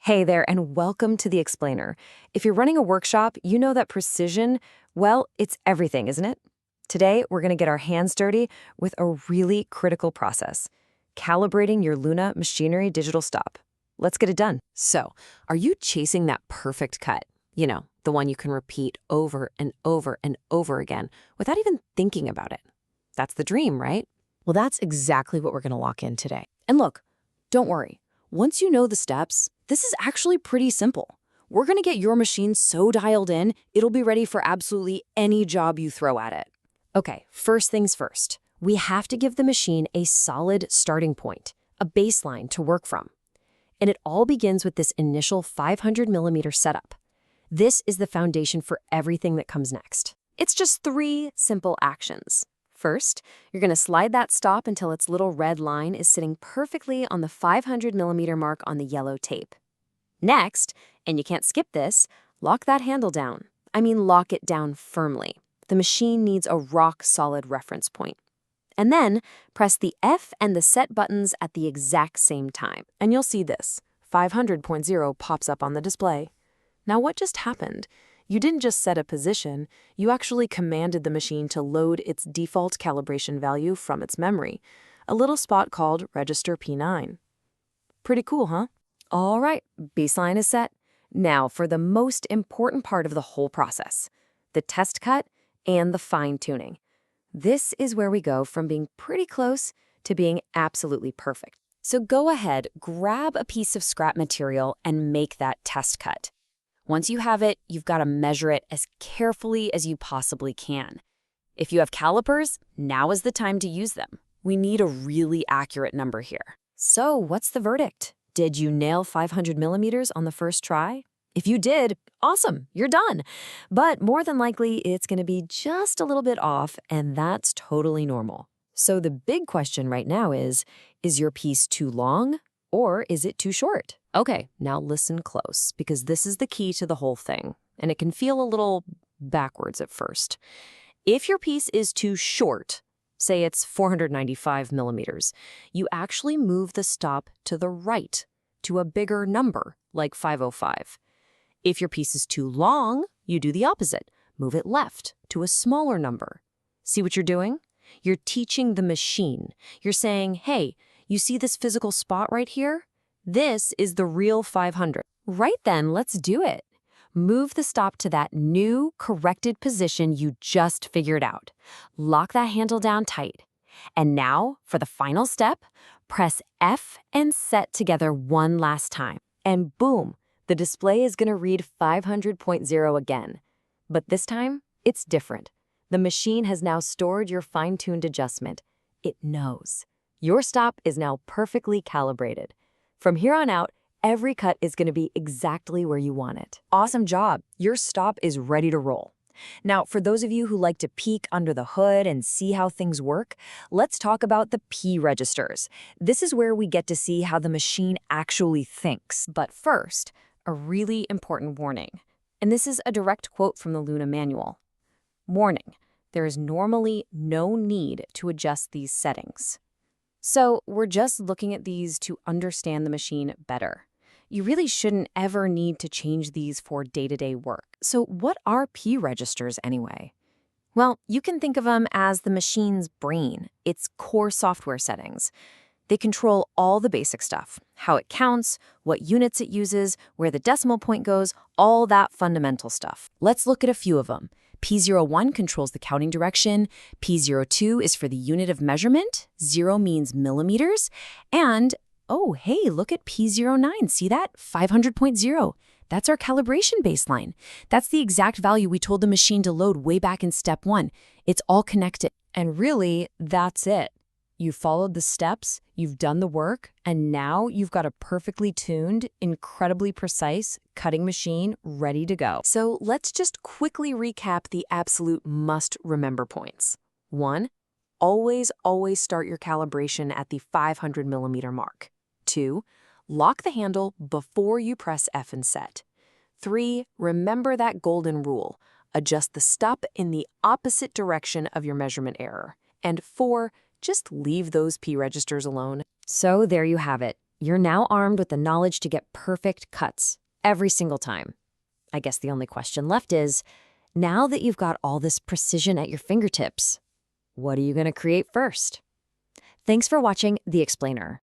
Hey there, and welcome to The Explainer. If you're running a workshop, you know that precision, well, it's everything, isn't it? Today, we're going to get our hands dirty with a really critical process, calibrating your Luna machinery digital stop. Let's get it done. So, are you chasing that perfect cut? You know, the one you can repeat over and over and over again without even thinking about it. That's the dream, right? Well, that's exactly what we're going to lock in today. And look, don't worry. Once you know the steps, this is actually pretty simple. We're going to get your machine so dialed in, it'll be ready for absolutely any job you throw at it. Okay, first things first. We have to give the machine a solid starting point, a baseline to work from. And it all begins with this initial 500mm setup. This is the foundation for everything that comes next. It's just 3 simple actions. First, you're going to slide that stop until its little red line is sitting perfectly on the 500mm mark on the yellow tape. Next, and you can't skip this, lock that handle down. I mean, lock it down firmly. The machine needs a rock-solid reference point. And then, press the F and the set buttons at the exact same time. And you'll see this. 500.0 pops up on the display. Now, what just happened? You didn't just set a position, you actually commanded the machine to load its default calibration value from its memory, a little spot called Register P9. Pretty cool, huh? All right, baseline is set. Now for the most important part of the whole process, the test cut and the fine-tuning. This is where we go from being pretty close to being absolutely perfect. So go ahead, grab a piece of scrap material and make that test cut. Once you have it, you've got to measure it as carefully as you possibly can. If you have calipers, now is the time to use them. We need a really accurate number here. So what's the verdict? Did you nail 500mm on the first try? If you did, awesome, you're done. But more than likely, it's going to be just a little bit off, and that's totally normal. So the big question right now is your piece too long or is it too short? Okay, now listen close, because this is the key to the whole thing, and it can feel a little backwards at first. If your piece is too short, say it's 495mm, you actually move the stop to the right, to a bigger number, like 505. If your piece is too long, you do the opposite. Move it left, to a smaller number. See what you're doing? You're teaching the machine. You're saying, hey, you see this physical spot right here? This is the real 500. Right then, let's do it. Move the stop to that new, corrected position you just figured out. Lock that handle down tight. And now, for the final step, press F and set together one last time. And boom, the display is going to read 500.0 again. But this time, it's different. The machine has now stored your fine-tuned adjustment. It knows. Your stop is now perfectly calibrated. From here on out, every cut is going to be exactly where you want it. Awesome job. Your stop is ready to roll. Now, for those of you who like to peek under the hood and see how things work, let's talk about the P registers. This is where we get to see how the machine actually thinks. But first, a really important warning. And this is a direct quote from the Luna manual. Warning, there is normally no need to adjust these settings. So we're just looking at these to understand the machine better. You really shouldn't ever need to change these for day-to-day work. So what are P registers anyway? Well, you can think of them as the machine's brain, its core software settings. They control all the basic stuff, how it counts, what units it uses, where the decimal point goes, all that fundamental stuff. Let's look at a few of them. P01 controls the counting direction, P02 is for the unit of measurement, 0 means millimeters, and, oh, hey, look at P09, see that? 500.0. That's our calibration baseline. That's the exact value we told the machine to load way back in step 1. It's all connected. And really, that's it. You followed the steps, you've done the work, and now you've got a perfectly tuned, incredibly precise cutting machine ready to go. So let's just quickly recap the absolute must-remember points. 1. Always start your calibration at the 500mm mark. 2. Lock the handle before you press F and set. 3. Remember that golden rule. Adjust the stop in the opposite direction of your measurement error. And 4. Just leave those P registers alone. So there you have it. You're now armed with the knowledge to get perfect cuts every single time. I guess the only question left is, now that you've got all this precision at your fingertips, what are you going to create first? Thanks for watching The Explainer.